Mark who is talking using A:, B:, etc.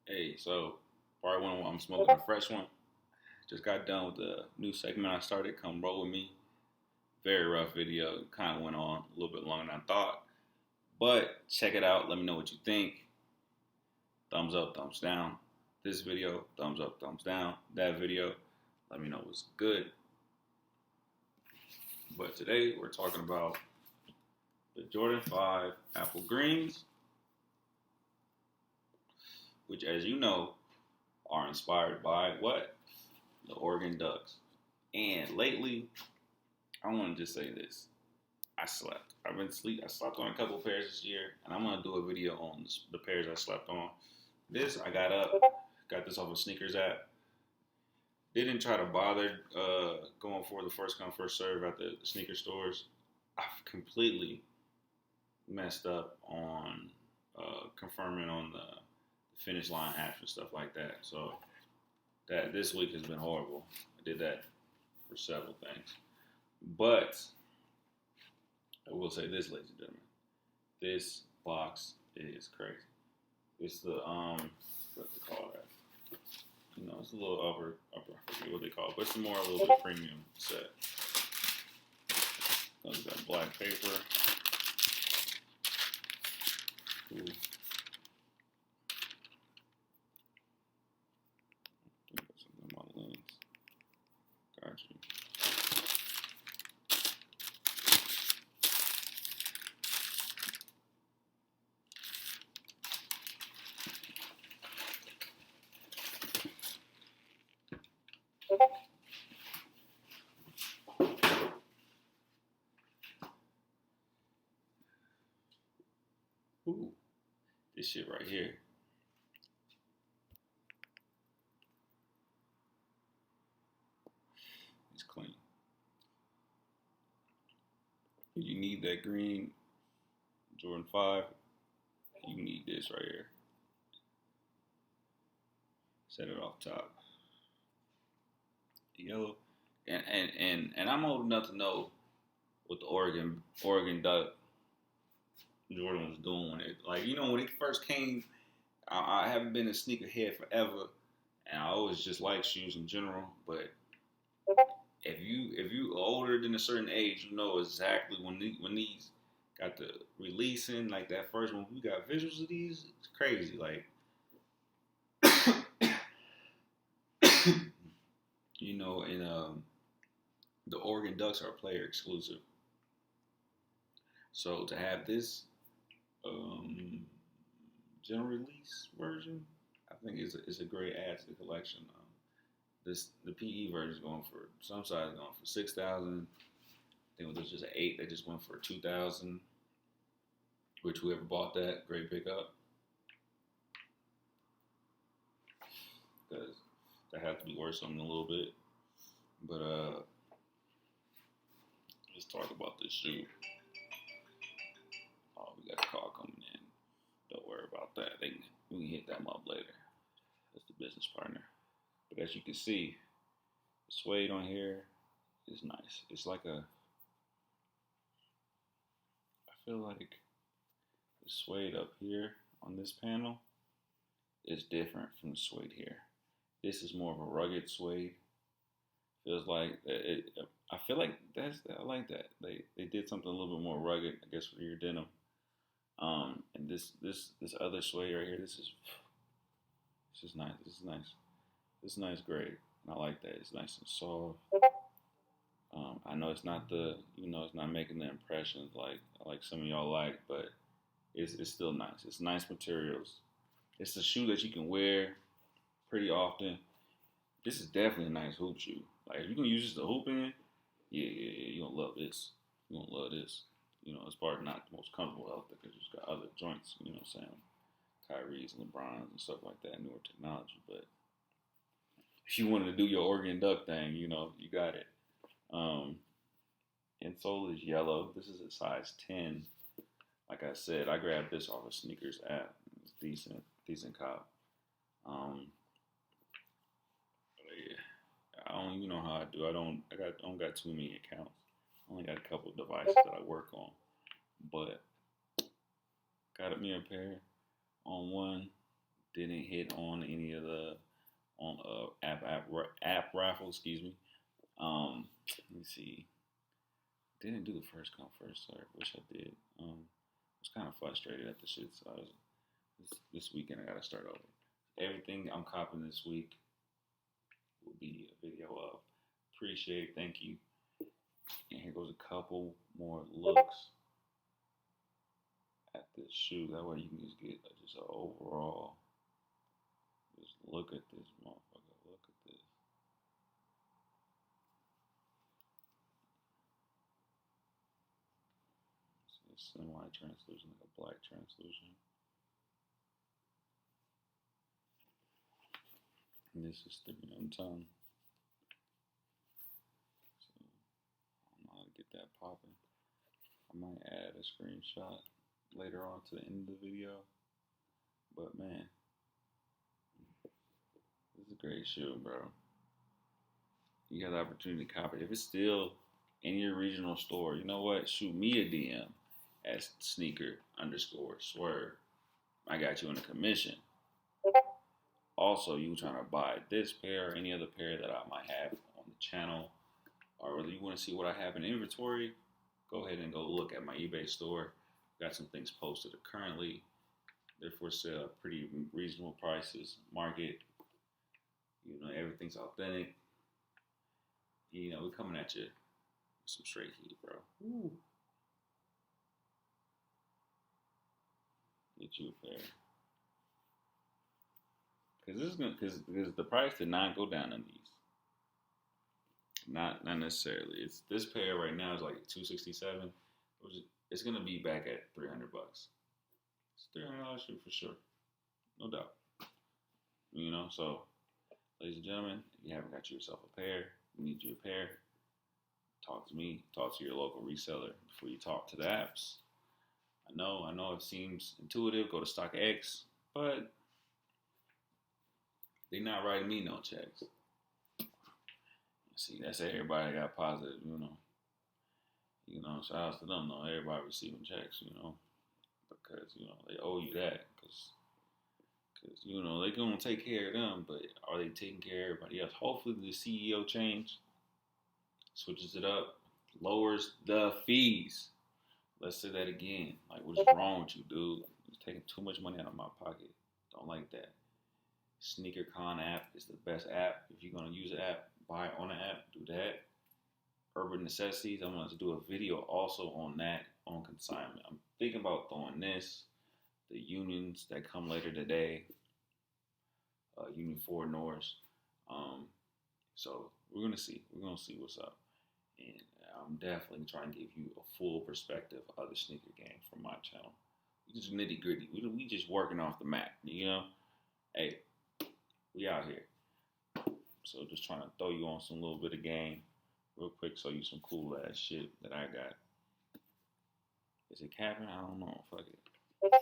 A: Hey, so part one, I'm smoking a fresh one. Just got done with the new segment I started. Come roll with me. Very rough video. Kind of went on a little bit longer than I thought, but check it out. Let me know what you think. Thumbs up, thumbs down. This video, thumbs up, thumbs down. That video, let me know what's good. But today we're talking about the Jordan 5 Apple Greens, which, as you know, are inspired by what? The Oregon Ducks. And lately, I want to just say this. I slept. I've been sleep. I slept on a couple pairs this year, and I'm gonna do a video on the pairs I slept on. This I got up, got this off of Sneakers app. Didn't try to bother going for the first come first serve at the sneaker stores. I've completely messed up on confirming on the finish line apps and stuff like that. So that this week has been horrible. I did that for several things, but I will say this, ladies and gentlemen, this box is crazy. It's the what they call that? You know, it's a little upper. I forget what they call it, but it's more a little bit premium set. It's got black paper. Ooh. I think that's something in my lens. Got you. Ooh, this shit right here. It's clean. You need that green Jordan 5. You need this right here. Set it off top. Yellow. And I'm old enough to know what the Oregon Duck Jordan was doing when it, like, you know, when it first came. I haven't been a sneakerhead forever, and I always just like shoes in general. But if you older than a certain age, you know exactly when these got the releasing, like that first one. We got visuals of these. It's crazy. Like, you know, and the Oregon Ducks are player exclusive. So to have this um, general release version, I think is a great add to the collection. The PE version is going for some size going for 6,000. I think it was just an 8 that just went for 2,000. Which whoever bought that, great pickup. Because that have to be worth something a little bit. But let's talk about this shoe. Oh, we got a call coming in. Don't worry about that. We can hit them up later. That's the business partner. But as you can see, the suede on here is nice. It's like I feel like the suede up here on this panel is different from the suede here. This is more of a rugged suede. Feels like it. I feel like I like that. They did something a little bit more rugged, I guess, for your denim. And this other suede right here, this is nice. This is nice. This is nice grade. And I like that. It's nice and soft. I know it's not it's not making the impressions like some of y'all like, but it's still nice. It's nice materials. It's a shoe that you can wear pretty often. This is definitely a nice hoop shoe. Like, if you can use this to hoop in, yeah, you're gonna love this. You're gonna love this. You know, it's probably not the most comfortable out there because it's got other joints, you know what I'm saying? Kyrie's and LeBron's and stuff like that, newer technology. But if you wanted to do your Oregon Duck thing, you know, you got it. Insole is yellow. This is a size 10. Like I said, I grabbed this off of Sneakers app. It's decent cop. Yeah, I don't, you know how I do. I don't got too many accounts. I only got a couple of devices that I work on. But got me a pair on one. Didn't hit on any of the on app raffle. Excuse me. Let me see. Didn't do the first come first serve. Wish I did. Was kind of frustrated at the shit. So this weekend I gotta start over. Everything I'm copping this week will be a video of. Appreciate. Thank you. And here goes a couple more looks at this shoe. That way you can just get just an overall. Just look at this motherfucker. Look at this. It's a semi-translucent, like a black translucent. And this is 3M tongue. So I don't know how to get that popping. I might add a screenshot later on to the end of the video. But man, this is a great shoe, bro. You got the opportunity to copy it. If it's still in your regional store, you know what? Shoot me a DM at sneaker_swerve. I got you in a commission. Also, you trying to buy this pair or any other pair that I might have on the channel, or whether you want to see what I have in inventory, go ahead and go look at my eBay store. Got some things posted currently. They're for sale at pretty reasonable prices. Market, you know, everything's authentic. You know, we're coming at you with some straight heat, bro. Ooh. Get you a pair. Because the price did not go down on these. Not necessarily. It's this pair right now is like $267. It's gonna be back at $300. It's $300 shoe for sure, no doubt. You know, so ladies and gentlemen, if you haven't got yourself a pair, you need you a pair. Talk to me. Talk to your local reseller before you talk to the apps. I know it seems intuitive. Go to StockX, but they not writing me no checks. See, that's everybody got positive, you know. You know, shout out to them, though. Everybody receiving checks, you know, because, you know, they owe you that. Because you know, they're going to take care of them, but are they taking care of everybody else? Hopefully the CEO change, switches it up, lowers the fees. Let's say that again. Like, what's wrong with you, dude? You're taking too much money out of my pocket. Don't like that. SneakerCon app is the best app. If you're going to use an app, buy on an app, do that. Urban Necessities, I'm going to do a video also on that, on consignment. I'm thinking about throwing this, the unions that come later today, Union 4 Norse. So we're going to see. We're going to see what's up. And I'm definitely trying to give you a full perspective of the sneaker game from my channel. We just nitty gritty. We just working off the map, you know? Hey, we out here. So just trying to throw you on some little bit of game real quick, show you some cool ass shit that I got. Is it capping? I don't know. Fuck it.